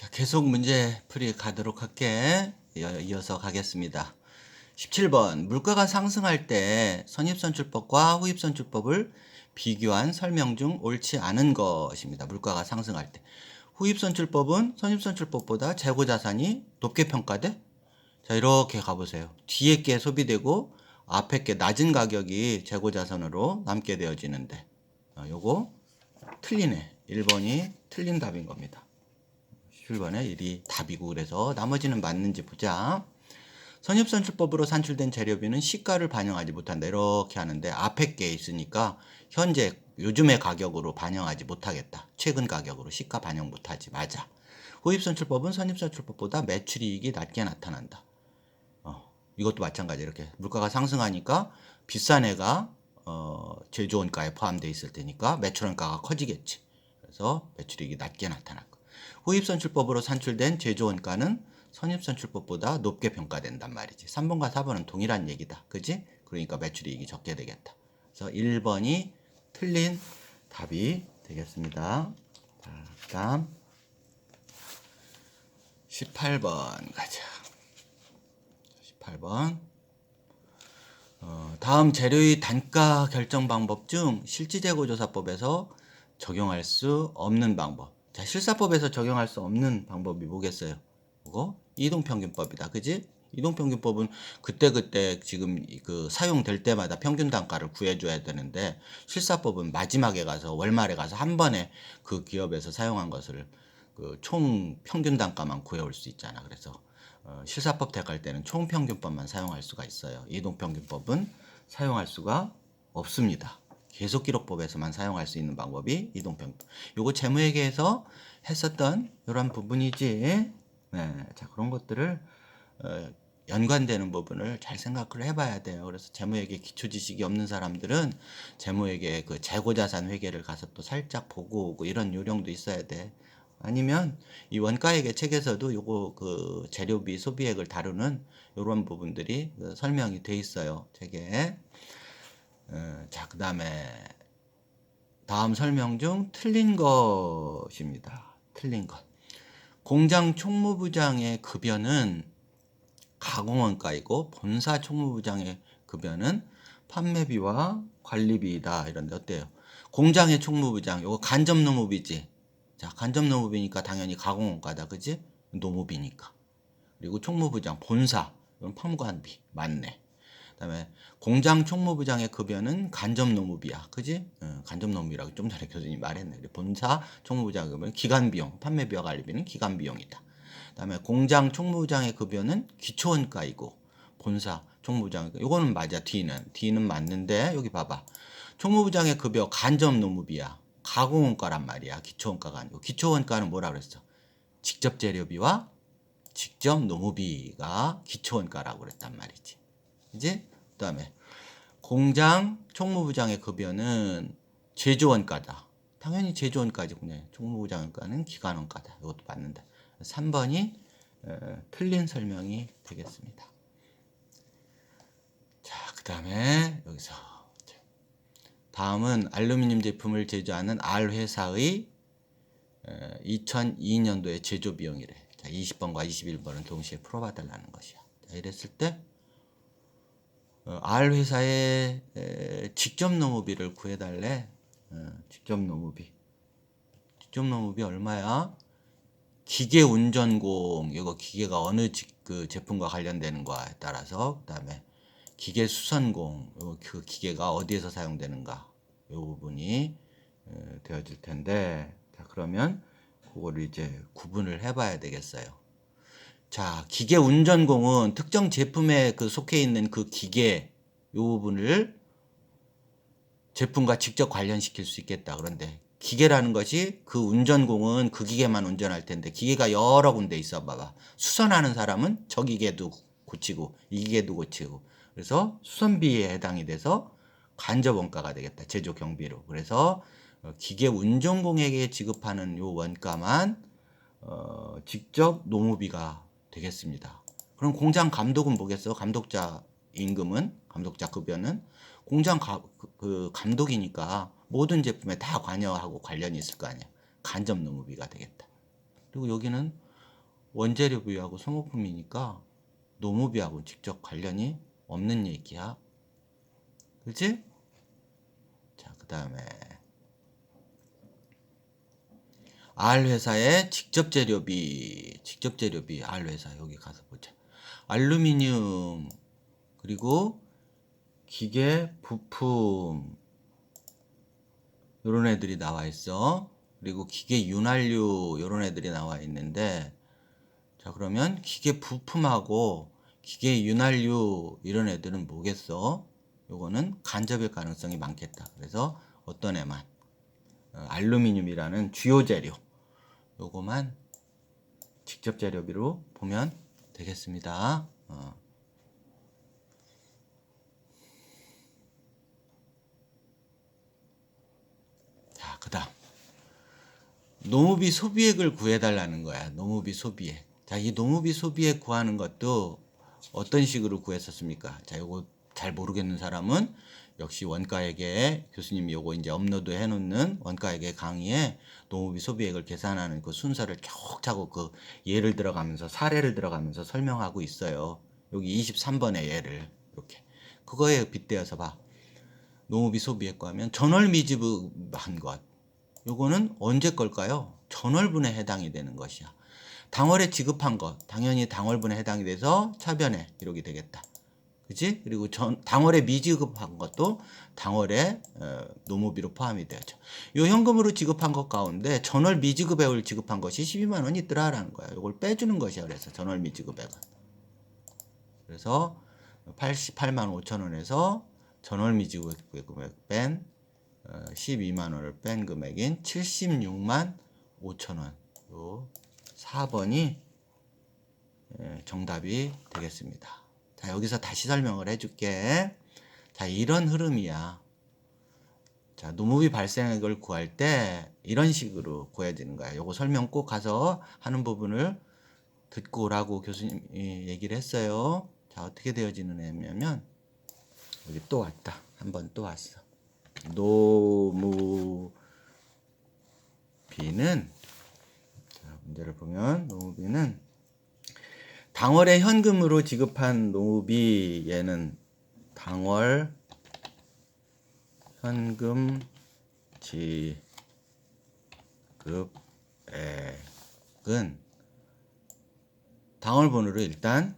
자, 계속 문제 풀이 가도록 할게. 이어서 가겠습니다. 17번. 물가가 상승할 때 선입선출법과 후입선출법을 비교한 설명 중 옳지 않은 것입니다. 물가가 상승할 때. 후입선출법은 선입선출법보다 재고자산이 높게 평가돼? 자, 이렇게 가보세요. 뒤에 게 소비되고 앞에 게 낮은 가격이 재고자산으로 남게 되어지는데 요거 틀리네. 1번이 틀린 답인 겁니다. 7번에 1이 답이고, 그래서 나머지는 맞는지 보자. 선입선출법으로 산출된 재료비는 시가를 반영하지 못한다. 이렇게 하는데 앞에 게 있으니까 현재 요즘의 가격으로 반영하지 못하겠다. 최근 가격으로 시가 반영 못하지. 맞아. 후입선출법은 선입선출법보다 매출이익이 낮게 나타난다. 이것도 마찬가지. 이렇게 물가가 상승하니까 비싼 애가 제조원가에 포함되어 있을 테니까 매출원가가 커지겠지. 그래서 매출이익이 낮게 나타날 거. 후입선출법으로 산출된 제조원가는 선입선출법보다 높게 평가된단 말이지. 3번과 4번은 동일한 얘기다. 그지? 그러니까 매출이익이 적게 되겠다. 그래서 1번이 틀린 답이 되겠습니다. 자, 다음 18번 가자. 18번. 다음 재료의 단가 결정 방법 중 실지재고조사법에서 적용할 수 없는 방법. 자, 실사법에서 적용할 수 없는 방법이 뭐겠어요? 이거 이동평균법이다. 그지? 이동평균법은 그때그때 지금 그 사용될 때마다 평균 단가를 구해줘야 되는데, 실사법은 마지막에 가서 월말에 가서 한 번에 그 기업에서 사용한 것을 그 총 평균 단가만 구해올 수 있잖아. 그래서 실사법 택할 때는 총평균법만 사용할 수가 있어요. 이동평균법은 사용할 수가 없습니다. 계속기록법에서만 사용할 수 있는 방법이 이동평균법. 요거 재무회계에서 했었던 이런 부분이지. 네, 자, 그런 것들을 연관되는 부분을 잘 생각을 해봐야 돼요. 그래서 재무회계 기초 지식이 없는 사람들은 재무회계 그 재고자산 회계를 가서 또 살짝 보고 오고 이런 요령도 있어야 돼. 아니면 이 원가회계 책에서도 요거 그 재료비 소비액을 다루는 요런 부분들이 설명이 돼 있어요, 책에. 자, 그 다음에 다음 설명 중 틀린 것입니다. 틀린 것. 공장 총무부장의 급여는 가공원가이고 본사 총무부장의 급여는 판매비와 관리비이다. 이런데 어때요? 공장의 총무부장, 요거 간접노무비지. 자, 간접노무비니까 당연히 가공원가다. 그지? 노무비니까. 그리고 총무부장, 본사, 이건 판관비. 맞네. 그다음에 공장 총무부장의 급여는 간접노무비야. 그지? 간접노무비라고 좀 전에 교수님이 말했네. 본사 총무부장 급여는 기간비용, 판매비와 관리비는 기간비용이다. 그다음에 공장 총무부장의 급여는 기초원가이고 본사 총무부장, 요거는 맞아. D는 맞는데 여기 봐봐. 총무부장의 급여 간접노무비야. 가공원가란 말이야. 기초원가가 아니고. 기초원가는 뭐라 그랬어? 직접 재료비와 직접 노무비가 기초원가라고 그랬단 말이지. 이제 그다음에 공장 총무부장의 급여는 제조원가다. 당연히 제조원가지. 그냥 총무부장원가는 기간원가다. 이것도 맞는다. 3번이 틀린 설명이 되겠습니다. 자, 그 다음에 여기서 다음은 알루미늄 제품을 제조하는 R 회사의 2002년도의 제조 비용이래. 자, 20번과 21번은 동시에 풀어봐 달라는 것이야. 자, 이랬을 때 R 회사의 직접 노무비를 구해달래. 직접 노무비. 직접 노무비 얼마야? 기계 운전공, 이거 기계가 어느 그 제품과 관련되는 거에 따라서, 그다음에 기계 수선공, 그 기계가 어디에서 사용되는가, 이 부분이 되어질 텐데, 자, 그러면 그거를 이제 구분을 해봐야 되겠어요. 자, 기계 운전공은 특정 제품에 그 속해 있는 그 기계, 이 부분을 제품과 직접 관련시킬 수 있겠다. 그런데 기계라는 것이 그 운전공은 그 기계만 운전할 텐데 기계가 여러 군데 있어 봐봐. 수선하는 사람은 저 기계도 고치고 이 기계도 고치고, 그래서 수선비에 해당이 돼서 간접 원가가 되겠다. 제조 경비로. 그래서 기계 운전공에게 지급하는 요 원가만 직접 노무비가 되겠습니다. 그럼 공장 감독은 뭐겠어? 감독자 임금은, 감독자 급여는 공장 그 감독이니까 모든 제품에 다 관여하고 관련이 있을 거 아니야. 간접 노무비가 되겠다. 그리고 여기는 원재료비하고 소모품이니까 노무비하고 직접 관련이 없는 얘기야. 그치? 자, 그 다음에 R회사의 직접재료비 R회사 여기 가서 보자. 알루미늄 그리고 기계 부품 요런 애들이 나와 있어. 그리고 기계 윤활유 요런 애들이 나와 있는데, 자 그러면 기계 부품하고 기계 윤활유 이런 애들은 뭐겠어? 요거는 간접일 가능성이 많겠다. 그래서 어떤 애만 알루미늄이라는 주요 재료 요거만 직접 재료비로 보면 되겠습니다. 자, 그 다음 노무비 소비액을 구해달라는 거야. 노무비 소비액. 자, 이 노무비 소비액 구하는 것도 어떤 식으로 구했었습니까? 자, 요거 잘 모르겠는 사람은 역시 원가액에 교수님이 요거 이제 업로드 해놓는 원가액의 강의에 노무비 소비액을 계산하는 그 순서를 쫙 그 예를 들어가면서 사례를 들어가면서 설명하고 있어요. 여기 23번의 예를 이렇게 그거에 빗대어서 봐. 노무비 소비액 구하면 전월 미지급한 것. 요거는 언제 걸까요? 전월분에 해당이 되는 것이야. 당월에 지급한 것 당연히 당월분에 해당이 돼서 차변에 기록이 되겠다. 그치? 그리고 당월에 미지급한 것도 당월에 노무비로 포함이 되죠. 요 현금으로 지급한 것 가운데 전월 미지급액을 지급한 것이 12만 원 있더라라는 거야. 요걸 빼주는 것이야. 그래서 전월 미지급액은. 그래서 88만 5천 원에서 전월 미지급액 뺀 12만 원을 뺀 금액인 76만 5천 원. 요 4번이 정답이 되겠습니다. 자, 여기서 다시 설명을 해줄게. 자, 이런 흐름이야. 자, 노무비 발생액을 구할 때 이런 식으로 구해지는 거야. 요거 설명 꼭 가서 하는 부분을 듣고 오라고 교수님이 얘기를 했어요. 자, 어떻게 되어지는 애냐면 여기 또 왔다. 한 번 또 왔어. 노무비는 자, 문제를 보면 노무비는 당월에 현금으로 지급한 노무비 얘는 당월 현금 지급액은 당월분으로 일단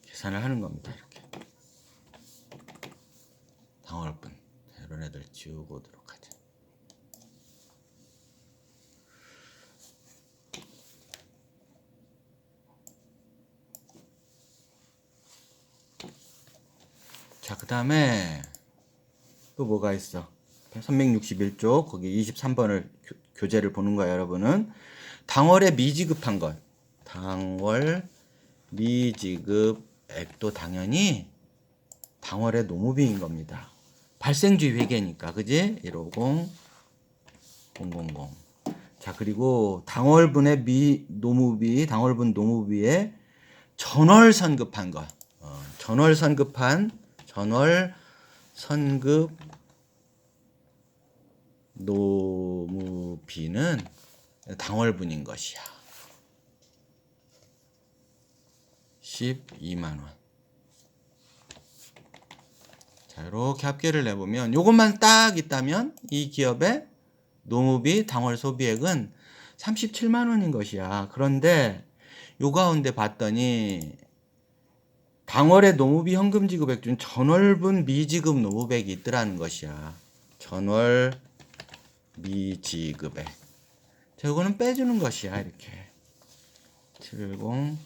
계산을 하는 겁니다. 이렇게 당월분 이런 애들 지우고 오도록 하자. 자, 그 다음에 또 뭐가 있어? 361쪽 거기 23번을 교재를 보는 거야. 여러분은 당월에 미지급한 것 당월 미지급액도 당연히 당월의 노무비인 겁니다. 발생주의 회계니까 그지? 150 000. 자, 그리고 당월분의 노무비 당월분 노무비에 전월 선급한 것 전월 선급 노무비는 당월분인 것이야. 12만 원. 자, 이렇게 합계를 내보면 요것만 딱 있다면 이 기업의 노무비 당월 소비액은 37만 원인 것이야. 그런데 요 가운데 봤더니 당월의 노무비 현금 지급액 중 전월분 미지급 노무백이 있더라는 것이야. 전월 미지급액. 자, 이거는 빼주는 것이야. 이렇게 70000.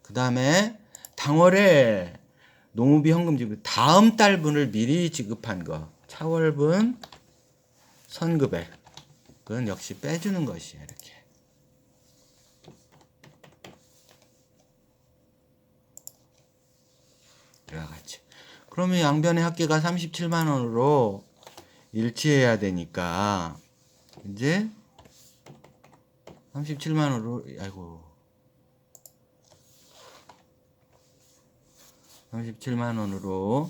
그 다음에 당월에 노무비 현금 지급 다음 달분을 미리 지급한 거 차월분 선급액 그건 역시 빼주는 것이야. 이렇게 이와 같이. 그러면 양변의 합계가 37만 원으로 일치해야 되니까 이제 37만 원으로 37만 원으로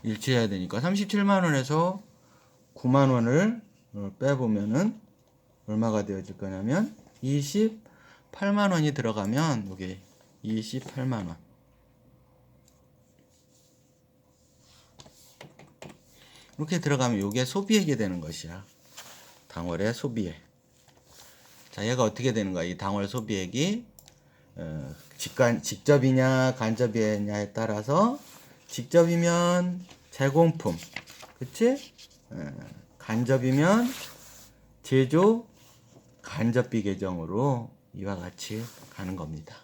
일치해야 되니까 37만 원에서 9만 원을 빼보면은 얼마가 되어질 거냐면 28만 원이 들어가면 여기 28만 원. 이렇게 들어가면 이게 소비액이 되는 것이야. 당월의 소비액. 자, 얘가 어떻게 되는 거야? 이 당월 소비액이 직접이냐 간접이냐에 따라서 직접이면 제공품, 그치? 간접이면 제조 간접비 계정으로 이와 같이 가는 겁니다.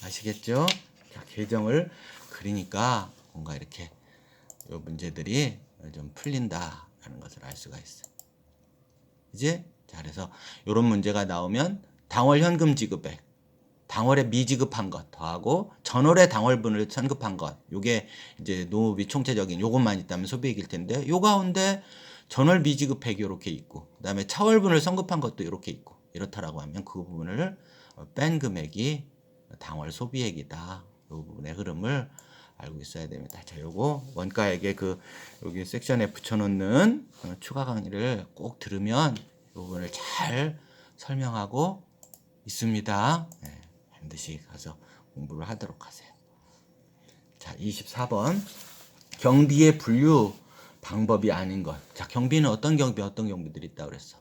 아시겠죠? 자, 계정을 그리니까 뭔가 이렇게 요 문제들이 좀 풀린다라는 것을 알 수가 있어요. 이제 자, 그래서 이런 문제가 나오면 당월 현금 지급액, 당월에 미지급한 것 더하고 전월에 당월분을 선급한 것, 요게 이제 노무비 총체적인 요것만 있다면 소비액일 텐데, 요 가운데 전월 미지급액이 이렇게 있고, 그다음에 차월분을 선급한 것도 이렇게 있고, 이렇다라고 하면 그 부분을 뺀 금액이 당월 소비액이다. 이 부분의 흐름을 알고 있어야 됩니다. 자, 요거 원가액에 여기 섹션에 붙여놓는 추가 강의를 꼭 들으면 이 부분을 잘 설명하고 있습니다. 네, 반드시 가서 공부를 하도록 하세요. 자, 24번 경비의 분류 방법이 아닌 것. 자, 경비는 어떤 경비들이 있다고 그랬어?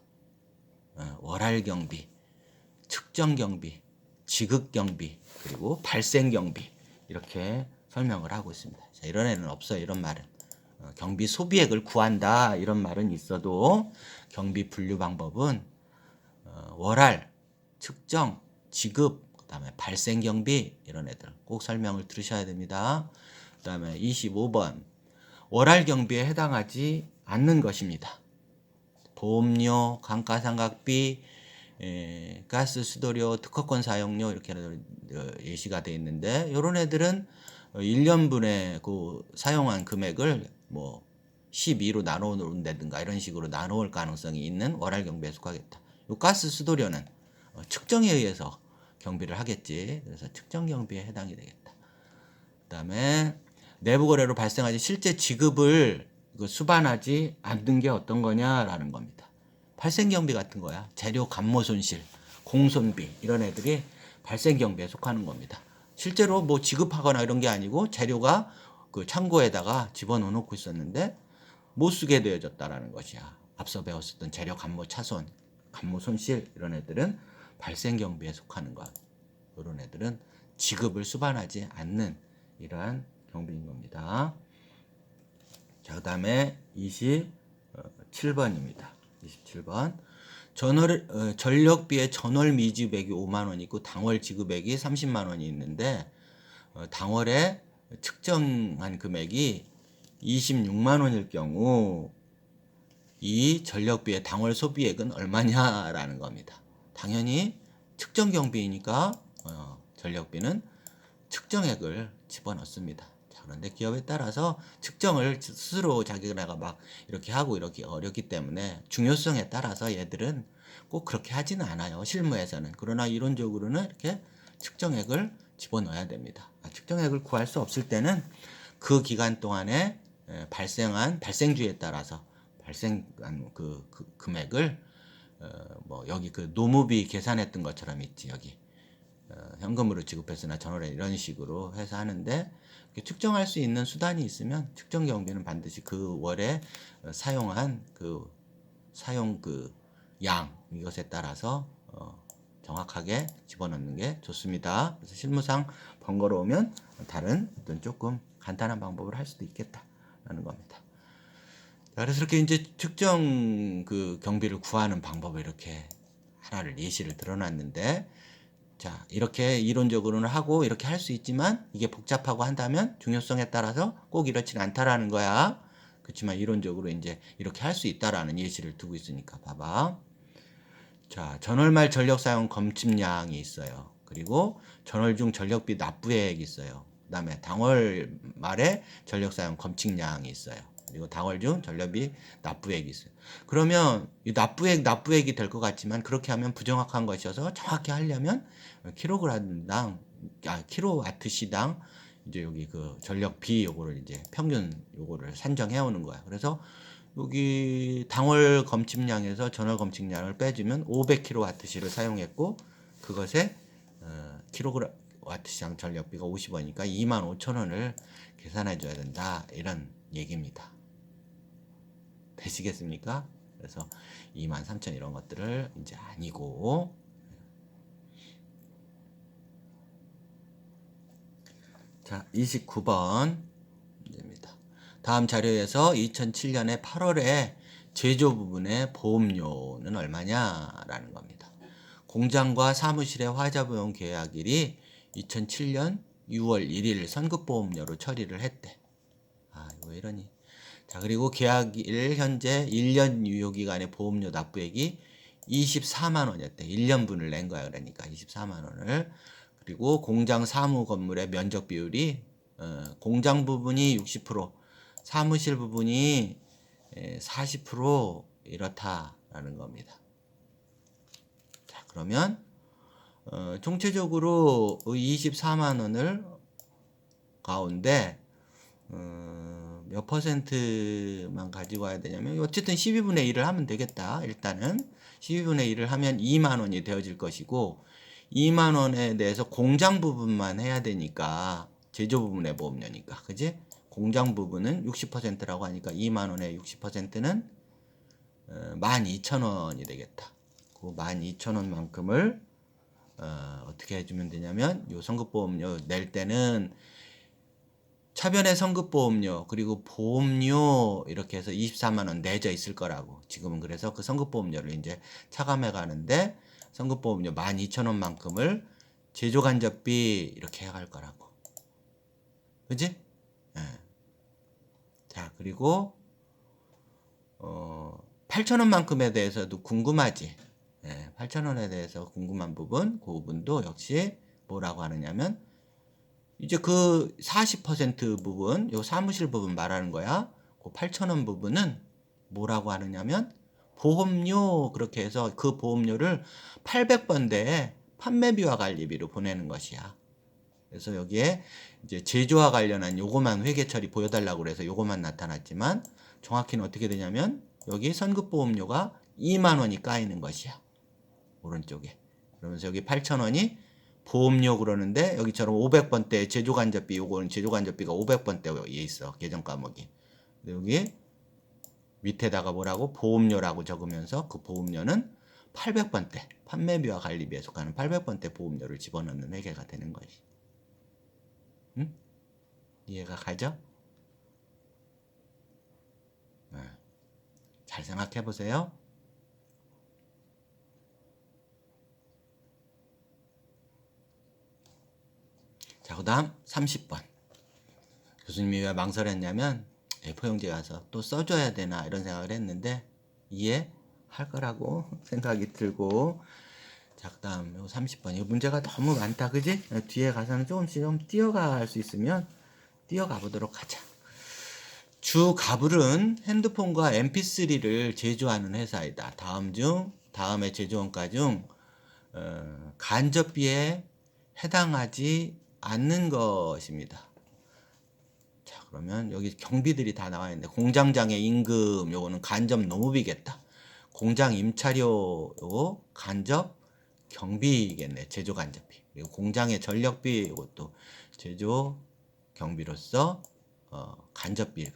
월할 경비, 측정 경비, 지급 경비, 그리고 발생 경비, 이렇게 설명을 하고 있습니다. 자, 이런 애는 없어요. 이런 말은 경비 소비액을 구한다 이런 말은 있어도 경비 분류 방법은 월할, 측정, 지급, 그다음에 발생 경비, 이런 애들 꼭 설명을 들으셔야 됩니다. 그다음에 25번 월할 경비에 해당하지 않는 것입니다. 보험료, 감가상각비, 가스, 수도료, 특허권 사용료 이렇게 예시가 되어 있는데, 이런 애들은 1년분의 그 사용한 금액을 뭐 12로 나눠놓는다든가 이런 식으로 나눠올 가능성이 있는 월할 경비에 속하겠다. 요 가스, 수도료는 측정에 의해서 경비를 하겠지. 그래서 측정 경비에 해당이 되겠다. 그다음에 내부 거래로 발생하지 실제 지급을 수반하지 않는 게 어떤 거냐라는 겁니다. 발생 경비 같은 거야. 재료 감모 손실, 공손비 이런 애들이 발생 경비에 속하는 겁니다. 실제로 뭐 지급하거나 이런 게 아니고 재료가 그 창고에다가 집어넣어 놓고 있었는데 못 쓰게 되어졌다라는 것이야. 앞서 배웠었던 재료 감모 차손, 감모 손실 이런 애들은 발생 경비에 속하는 것. 이런 애들은 지급을 수반하지 않는 이러한 경비인 겁니다. 자, 그다음에 27번입니다. 27번. 전력비의 전월 미지급액이 5만 원이 있고 당월 지급액이 30만 원이 있는데, 당월에 측정한 금액이 26만 원일 경우 이 전력비의 당월 소비액은 얼마냐라는 겁니다. 당연히 측정 경비이니까 전력비는 측정액을 집어넣습니다. 자, 그런데 기업에 따라서 측정을 스스로 자기네가 막 이렇게 하고 이렇게 어렵기 때문에 중요성에 따라서 얘들은 꼭 그렇게 하지는 않아요. 실무에서는. 그러나 이론적으로는 이렇게 측정액을 집어넣어야 됩니다. 측정액을 구할 수 없을 때는 그 기간 동안에 발생한 발생주에 따라서 발생한 그 금액을 뭐 여기 그 노무비 계산했던 것처럼 있지, 여기 현금으로 지급했으나 전월에 이런 식으로 해서 하는데, 측정할 수 있는 수단이 있으면 측정 경비는 반드시 그 월에 사용한 그 사용 양 이것에 따라서 정확하게 집어넣는 게 좋습니다. 그래서 실무상 번거로우면 다른 어떤 조금 간단한 방법을 할 수도 있겠다라는 겁니다. 그래서 이렇게 이제 측정 경비를 구하는 방법을 이렇게 하나를 예시를 들어놨는데, 자, 이렇게 이론적으로는 하고 이렇게 할 수 있지만 이게 복잡하고 한다면 중요성에 따라서 꼭 이렇지는 않다라는 거야. 그렇지만 이론적으로 이제 이렇게 할 수 있다라는 예시를 두고 있으니까 봐봐. 자, 전월 말 전력 사용 검침량이 있어요. 그리고 전월 중 전력비 납부액이 있어요. 그다음에 당월 말에 전력 사용 검침량이 있어요. 그리고 당월 중 전력비 납부액이 있어요. 그러면 이 납부액이 될 것 같지만 그렇게 하면 부정확한 것이어서 정확히 하려면 킬로와트 시당 이제 여기 그 전력비 요거를 이제 평균 요거를 산정해 오는 거야. 그래서 여기 당월 검침량에서 전월 검침량을 빼주면 500kWh를 사용했고 그것에 kWh 전력비가 50원이니까 25,000원을 계산해 줘야 된다 이런 얘기입니다. 되시겠습니까? 그래서 23,000 이런 것들을 이제 아니고 자 29번 문제입니다. 다음 자료에서 2007년에 8월에 제조 부분의 보험료는 얼마냐라는 겁니다. 공장과 사무실의 화자보험 계약일이 2007년 6월 1일 선급보험료로 처리를 했대. 아, 왜 이러니? 자, 그리고 계약일 현재 1년 유효기간의 보험료 납부액이 24만 원이었대. 1년분을 낸 거야. 그러니까 24만 원을. 그리고 공장 사무 건물의 면적 비율이 공장 부분이 60%, 사무실 부분이 40% 이렇다라는 겁니다. 자, 그러면 총체적으로 24만 원을 가운데 몇 퍼센트만 가지고 와야 되냐면 어쨌든 12분의 1을 하면 되겠다. 일단은 12분의 1을 하면 2만 원이 되어질 것이고 2만 원에 대해서 공장 부분만 해야 되니까 제조 부분의 보험료니까 그지? 공장 부분은 60%라고 하니까 2만 원의 60%는 12,000원이 되겠다. 그 12,000원만큼을 어떻게 해주면 되냐면 요 선급보험료 낼 때는 차변의 선급보험료 그리고 보험료 이렇게 해서 24만 원 내져 있을 거라고 지금은. 그래서 그 선급보험료를 이제 차감해 가는데 선급보험료 12,000원만큼을 제조간접비 이렇게 해갈 거라고. 그지? 예. 자, 그리고 8,000원만큼에 대해서도 궁금하지. 예, 8,000원에 대해서 궁금한 부분, 그 부분도 역시 뭐라고 하느냐면 이제 그 40% 부분, 요 사무실 부분 말하는 거야. 그 8,000원 부분은 뭐라고 하느냐면 보험료 그렇게 해서 그 보험료를 800번대에 판매비와 관리비로 보내는 것이야. 그래서 여기에 이제 제조와 관련한 요거만 회계 처리 보여달라고 그래서 요거만 나타났지만 정확히는 어떻게 되냐면 여기 선급보험료가 2만 원이 까이는 것이야. 오른쪽에. 그러면서 여기 8,000원이 보험료 그러는데 여기처럼 500번대 제조간접비 요거는 제조간접비가 500번대에 있어. 계정 과목이. 여기 밑에다가 뭐라고 보험료라고 적으면서 그 보험료는 800번대 판매비와 관리비에 속하는 800번대 보험료를 집어넣는 회계가 되는 것이. 응? 이해가 가죠? 네. 잘 생각해 보세요. 자, 그 다음 30번. 교수님이 왜 망설였냐면 A4용지 가서 또 써줘야 되나 이런 생각을 했는데 이해할 거라고 생각이 들고. 자, 그 다음 30번. 이 문제가 너무 많다. 그지? 뒤에 가서는 조금씩 좀 뛰어갈 수 있으면 뛰어가 보도록 하자. 주 가불은 핸드폰과 mp3를 제조하는 회사이다. 다음 중 다음의 제조원가 중 간접비에 해당하지 않는 것입니다. 자, 그러면 여기 경비들이 다 나와 있는데 공장장의 임금 요거는 간접 노무비겠다. 공장 임차료 요거 간접 경비겠네. 제조 간접비. 그리고 공장의 전력비 이것도 제조 경비로서 간접비.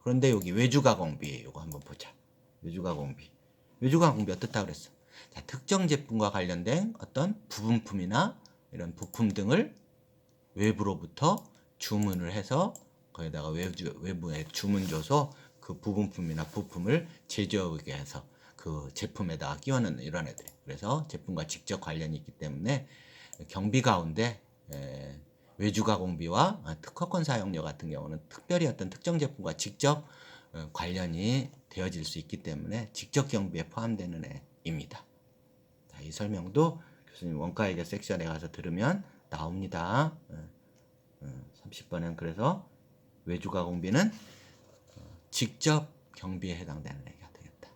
그런데 여기 외주가공비 요거 한번 보자. 외주가공비. 외주가공비 어떻다 그랬어? 자, 특정 제품과 관련된 어떤 부분품이나 이런 부품 등을 외부로부터 주문을 해서 거기다가 외부에 주문 줘서 그 부분품이나 부품을 제조하게 해서 그 제품에다가 끼워넣는 이런 애들이. 그래서 제품과 직접 관련이 있기 때문에 경비 가운데 외주가공비와 특허권 사용료 같은 경우는 특별히 어떤 특정 제품과 직접 관련이 되어질 수 있기 때문에 직접 경비에 포함되는 애입니다. 자, 이 설명도 교수님 원가회계 섹션에 가서 들으면 나옵니다. 30번은 그래서 외주가공비는 직접 경비에 해당되는 애가 되겠다.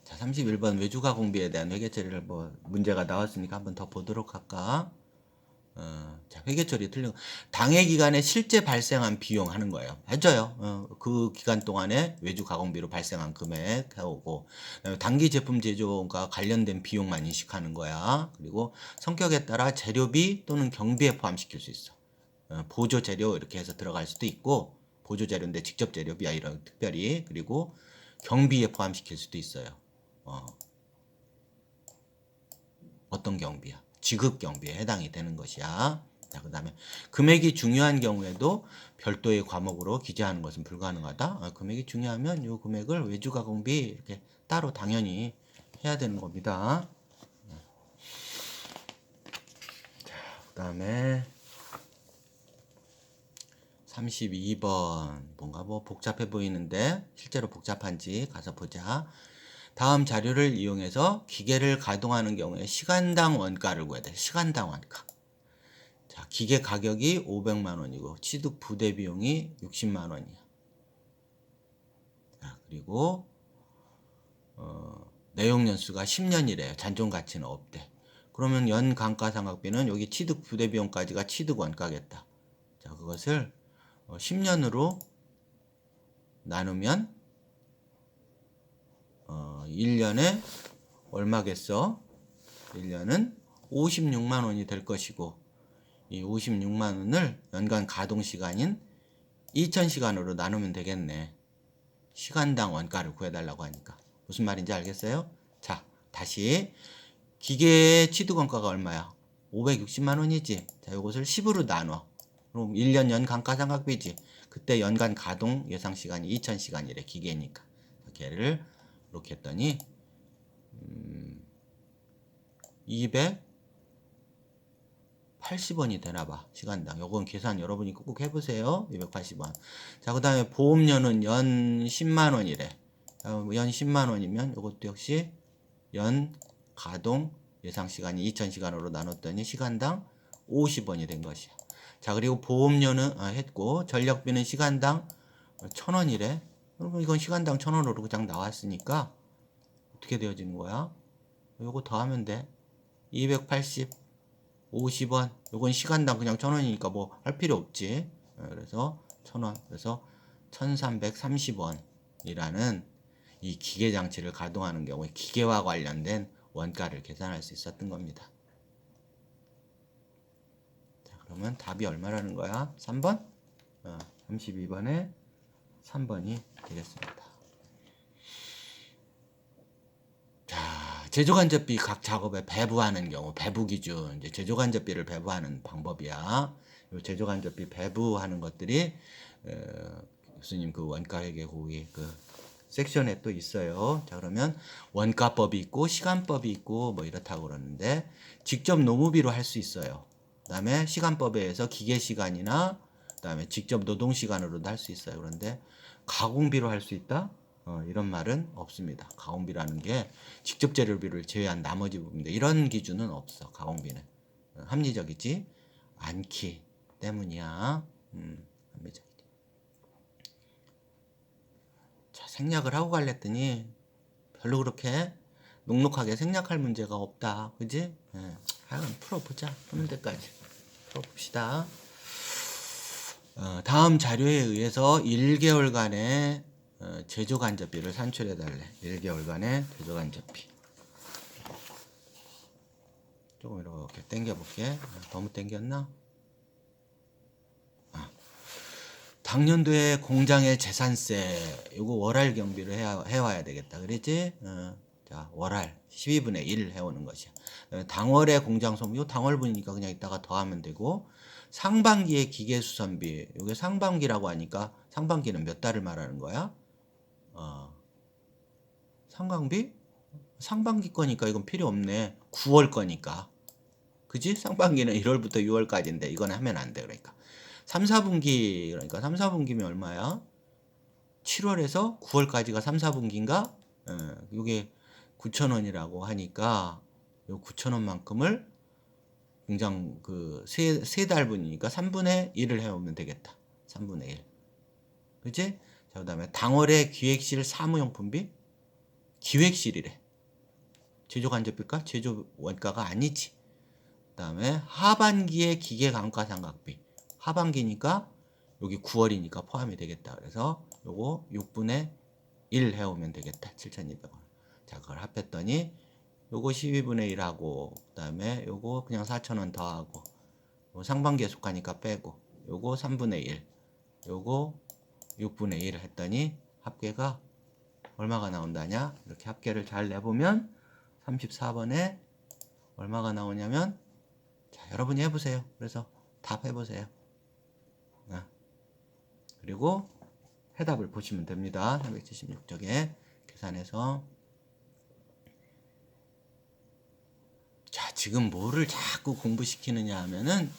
자, 31번 외주가공비에 대한 회계 처리를 뭐 문제가 나왔으니까 한번 더 보도록 할까? 자, 회계처리 틀린 거. 당해 기간에 실제 발생한 비용 하는 거예요. 해줘요. 그 기간 동안에 외주 가공비로 발생한 금액 해오고, 그다음에 단기 제품 제조가 관련된 비용만 인식하는 거야. 그리고 성격에 따라 재료비 또는 경비에 포함시킬 수 있어. 보조 재료 이렇게 해서 들어갈 수도 있고, 보조 재료인데 직접 재료비야 이런 특별히. 그리고 경비에 포함시킬 수도 있어요. 어떤 경비야? 지급 경비에 해당이 되는 것이야. 자, 그 다음에 금액이 중요한 경우에도 별도의 과목으로 기재하는 것은 불가능하다. 금액이 중요하면 이 금액을 외주가공비 이렇게 따로 당연히 해야 되는 겁니다. 자, 그 다음에 32번 뭔가 뭐 복잡해 보이는데 실제로 복잡한지 가서 보자. 다음 자료를 이용해서 기계를 가동하는 경우에 시간당 원가를 구해야 돼. 시간당 원가. 자, 기계 가격이 500만 원이고 취득 부대 비용이 60만 원이야. 자, 그리고 내용 연수가 10년이래요. 잔존 가치는 없대. 그러면 연 감가상각비는 여기 취득 부대 비용까지가 취득 원가겠다. 자, 그것을 10년으로 나누면 1년에 얼마겠어? 1년은 56만 원이 될 것이고 이 56만 원을 연간 가동 시간인 2000시간으로 나누면 되겠네. 시간당 원가를 구해달라고 하니까. 무슨 말인지 알겠어요? 자, 다시 기계의 취득 원가가 얼마야? 560만 원이지. 자, 이것을 10으로 나눠. 그럼 1년 연간 가상각비지. 그때 연간 가동 예상 시간이 2000시간이래. 기계니까. 걔를 이렇게 했더니 280원이 되나봐. 시간당. 요건 계산 여러분이 꼭 해보세요. 280원. 자, 그 다음에 보험료는 연 10만원이래. 연 10만원이면 이것도 역시 연 가동 예상시간이 2000시간으로 나눴더니 시간당 50원이 된 것이야. 자, 그리고 보험료는 했고 전력비는 시간당 1000원이래. 그러면 이건 시간당 1000원으로 그냥 나왔으니까 어떻게 되어지는 거야? 요거 더하면 돼. 280 50원. 요건 시간당 그냥 1000원이니까 뭐 할 필요 없지. 그래서 1000원. 그래서 1330원이라는 이 기계 장치를 가동하는 경우에 기계와 관련된 원가를 계산할 수 있었던 겁니다. 자, 그러면 답이 얼마라는 거야? 3번? 32번에 3번이 되겠습니다. 자, 제조간접비 각 작업에 배부하는 경우, 배부 기준, 이제 제조간접비를 배부하는 방법이야. 요 제조간접비 배부하는 것들이 교수님 그 원가회계 거기 그 섹션에 또 있어요. 자, 그러면 원가법이 있고 시간법이 있고 뭐 이렇다고 그러는데 직접 노무비로 할 수 있어요. 그다음에 시간법에 의해서 기계 시간이나 그다음에 직접 노동 시간으로도 할 수 있어요. 그런데 가공비로 할 수 있다? 이런 말은 없습니다. 가공비라는 게 직접 재료비를 제외한 나머지 부분인데 이런 기준은 없어. 가공비는 합리적이지 않기 때문이야. 합리적이지. 자, 생략을 하고 갈랬더니 별로 그렇게 녹록하게 생략할 문제가 없다. 그지? 하여간 풀어보자. 푸는 데까지 풀어봅시다. 다음 자료에 의해서 1개월간의 제조간접비를 산출해달래. 1개월간의 제조간접비. 조금 이렇게 당겨볼게. 너무 당겼나? 당년도에 공장의 재산세 이거 월할 경비를 해와야 되겠다. 그랬지? 자, 월할 12분의 1 해오는 것이야. 당월의 공장 소비, 요 당월분이니까 그냥 이따가 더하면 되고 상반기의 기계수선비, 이게 상반기라고 하니까 상반기는 몇 달을 말하는 거야? 상반기? 상반기 거니까 이건 필요 없네. 9월 거니까. 그지? 상반기는 1월부터 6월까지인데 이건 하면 안 돼. 그러니까 3, 4분기 그러니까 3, 4분기면 얼마야? 7월에서 9월까지가 3, 4분기인가? 이게 9,000원이라고 하니까 요 9,000원만큼을 공장 그 세 달분이니까 3분의 1을 해오면 되겠다. 3분의 1. 그치? 자, 그 다음에 당월의 기획실 사무용품비? 기획실이래. 제조간접비가 제조 원가가 아니지. 그다음에 하반기에 기계 감가상각비. 하반기니까 여기 9월이니까 포함이 되겠다. 그래서 요거 6분의 1 해오면 되겠다. 7,200원. 자, 그걸 합했더니 요거 12분의 1 하고 그다음에 요거 그냥 4,000원 더 하고 상반기에 속하니까 빼고 요거 3분의 1 요거 6분의 1 했더니 합계가 얼마가 나온다냐? 이렇게 합계를 잘 내보면 34번에 얼마가 나오냐면, 자, 여러분이 해보세요. 그래서 답해보세요. 그리고 해답을 보시면 됩니다. 376쪽에 계산해서. 자, 지금 뭐를 자꾸 공부시키느냐 하면은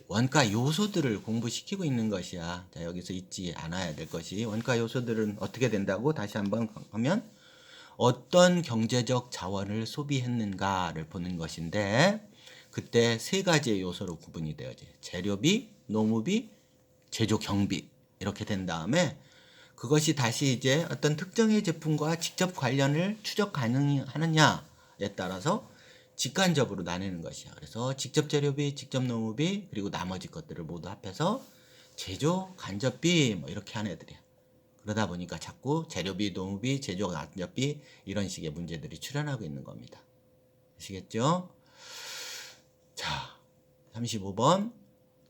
원가 요소들을 공부시키고 있는 것이야. 자, 여기서 잊지 않아야 될 것이, 원가 요소들은 어떻게 된다고 다시 한번 하면 어떤 경제적 자원을 소비했는가를 보는 것인데, 그때 세 가지의 요소로 구분이 되어져. 재료비, 노무비, 제조 경비 이렇게 된 다음에 그것이 다시 이제 어떤 특정의 제품과 직접 관련을 추적 가능하느냐에 따라서 직간접으로 나누는 것이야. 그래서 직접 재료비, 직접 노무비, 그리고 나머지 것들을 모두 합해서 제조 간접비 뭐 이렇게 하는 애들이야. 그러다 보니까 자꾸 재료비, 노무비, 제조 간접비 이런 식의 문제들이 출현하고 있는 겁니다. 아시겠죠? 자, 35번.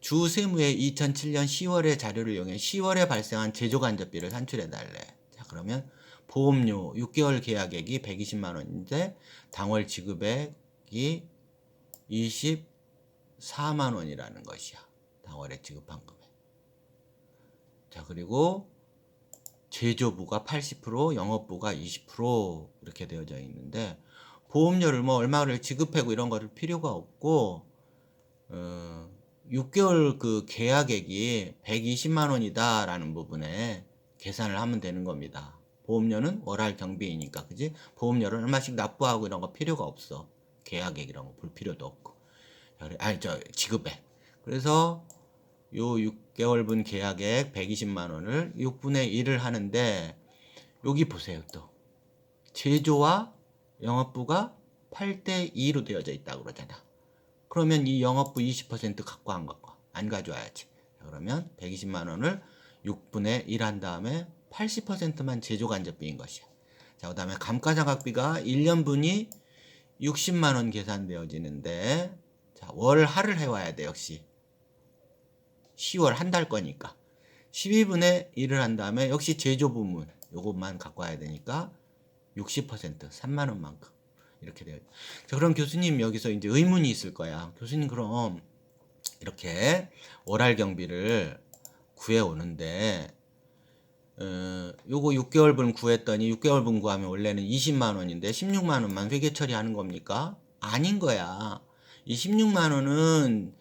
주 세무의 2007년 10월의 자료를 이용해 10월에 발생한 제조 간접비를 산출해 달래. 자, 그러면 보험료 6개월 계약액이 120만 원인데 당월 지급액이 24만 원이라는 것이야. 당월에 지급한 금액. 자, 그리고 제조부가 80%, 영업부가 20% 이렇게 되어져 있는데, 보험료를 뭐 얼마를 지급하고 이런 거를 필요가 없고 6개월 그 계약액이 120만 원이다라는 부분에 계산을 하면 되는 겁니다. 보험료는 월할 경비이니까, 그지? 보험료를 얼마씩 납부하고 이런 거 필요가 없어. 계약액 이런 거 볼 필요도 없고. 아니, 지급액. 그래서 요 6개월분 계약액 120만 원을 6분의 1을 하는데, 여기 보세요. 또 제조와 영업부가 8대 2로 되어져 있다고 그러잖아. 그러면 이 영업부 20% 갖고 안 가져와야지. 그러면 120만 원을 6분의 1 한 다음에 80%만 제조 간접비인 것이야. 자, 그 다음에 감가상각비가 1년분이 60만 원 계산되어지는데, 자, 월 할을 해와야 돼. 역시 10월 한 달 거니까 12분의 1을 한 다음에 역시 제조 부문 요것만 갖고 와야 되니까 60% 3만 원만큼 이렇게 돼요. 자, 그럼 교수님 여기서 이제 의문이 있을 거야. 교수님 그럼 이렇게 월할 경비를 구해 오는데 요거 6개월분 구했더니 6개월분 구하면 원래는 20만 원인데 16만 원만 회계 처리하는 겁니까? 아닌 거야. 이 16만 원은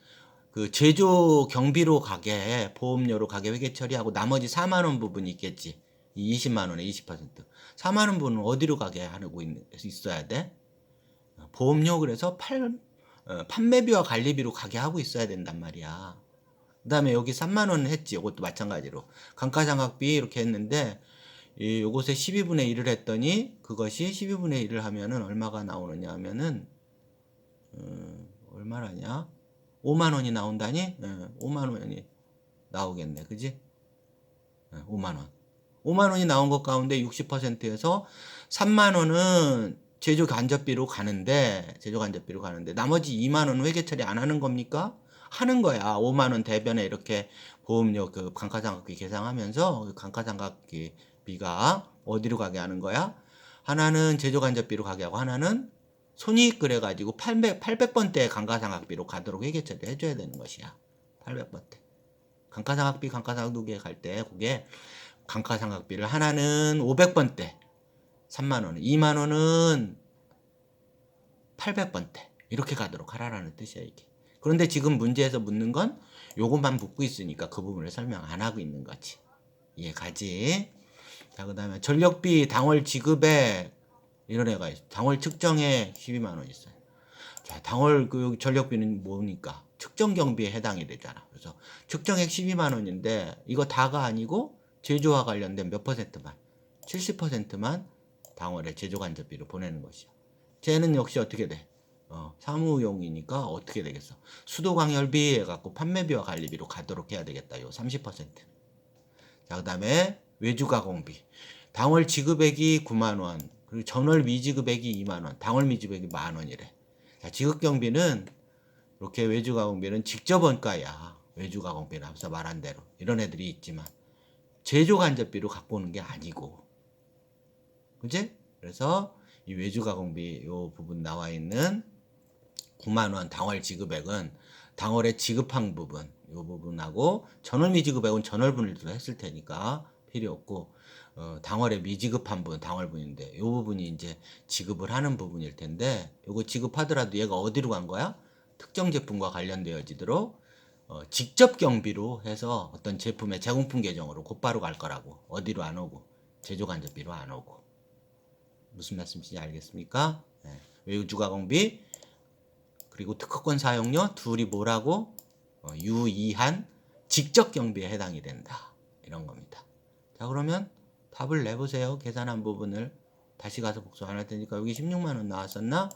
그 제조 경비로 가게, 보험료로 가게 회계 처리하고 나머지 4만 원 부분이 있겠지. 이 20만 원에 20%. 4만 원 부분은 어디로 가게 하고 있어야 돼? 보험료. 그래서 판매비와 관리비로 가게 하고 있어야 된단 말이야. 그 다음에 여기 3만 원 했지. 이것도 마찬가지로 감가상각비 이렇게 했는데, 요것에 12분의 1을 했더니 그것이 12분의 1을 하면은 얼마가 나오느냐 하면은 얼마라냐? 5만 원이 나온다니? 5만 원이 나오겠네. 그지? 5만 원. 5만 원이 나온 것 가운데 60%에서 3만 원은 제조 간접비로 가는데 나머지 2만 원은 회계 처리 안 하는 겁니까? 하는 거야. 5만 원 대변에 이렇게 보험료 그 감가상각비 계산하면서 그 감가상각비가 어디로 가게 하는 거야? 하나는 제조 간접비로 가게 하고 하나는 손익 그래가지고 800번대 감가상각비로 가도록 회계 처리 해줘야 되는 것이야. 800번대. 감가상각비 감가상각비에 갈 때 그게 감가상각비를 하나는 500번대 3만 원, 2만 원은 800번대 이렇게 가도록 하라라는 뜻이야 이게. 그런데 지금 문제에서 묻는 건 요것만 묻고 있으니까 그 부분을 설명 안 하고 있는 거지. 이해가지? 자, 그 다음에 전력비 당월 지급에 이런 애가 있어. 당월 측정에 12만 원 있어요. 자, 당월 그 전력비는 뭐니까 측정 경비에 해당이 되잖아. 그래서 측정액 12만 원인데 이거 다가 아니고 제조와 관련된 몇 퍼센트만, 70%만 당월에 제조 간접비로 보내는 것이야. 쟤는 역시 어떻게 돼? 사무용이니까 어떻게 되겠어? 수도광열비 해갖고 판매비와 관리비로 가도록 해야 되겠다. 요 30%. 자, 그 다음에 외주가공비. 당월 지급액이 9만원. 그리고 전월 미지급액이 2만원. 당월 미지급액이 만원이래. 자, 지급경비는 이렇게 외주가공비는 직접 원가야. 외주가공비는 앞서 말한 대로. 이런 애들이 있지만 제조간접비로 갖고 오는 게 아니고. 그지? 그래서 이 외주가공비 요 부분 나와 있는 9만원 당월 지급액은 당월에 지급한 부분 요 부분하고 전월 미지급액은 전월분일도 했을 테니까 필요 없고 당월에 미지급한 부분 당월분인데 요 부분이 이제 지급을 하는 부분일 텐데 요거 지급하더라도 얘가 어디로 간 거야? 특정 제품과 관련되어지도록 직접 경비로 해서 어떤 제품의 제공품 계정으로 곧바로 갈 거라고. 어디로 안 오고 제조간접비로 안 오고. 무슨 말씀인지 알겠습니까? 네. 외주가공비 그리고 특허권 사용료 둘이 뭐라고? 유의한 직접 경비에 해당이 된다. 이런 겁니다. 자, 그러면 답을 내보세요. 계산한 부분을 다시 가서 복수 안 할 테니까 여기 16만원 나왔었나?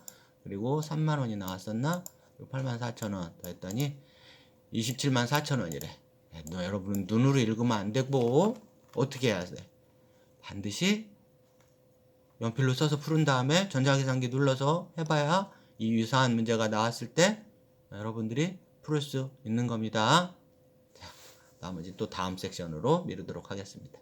그리고 3만원이 나왔었나? 84,000원 더했더니 274,000원이래. 여러분 눈으로 읽으면 안 되고 어떻게 해야 돼? 반드시 연필로 써서 푸른 다음에 전자계산기 눌러서 해봐야 이 유사한 문제가 나왔을 때 여러분들이 풀 수 있는 겁니다. 자, 나머지 또 다음 섹션으로 미루도록 하겠습니다.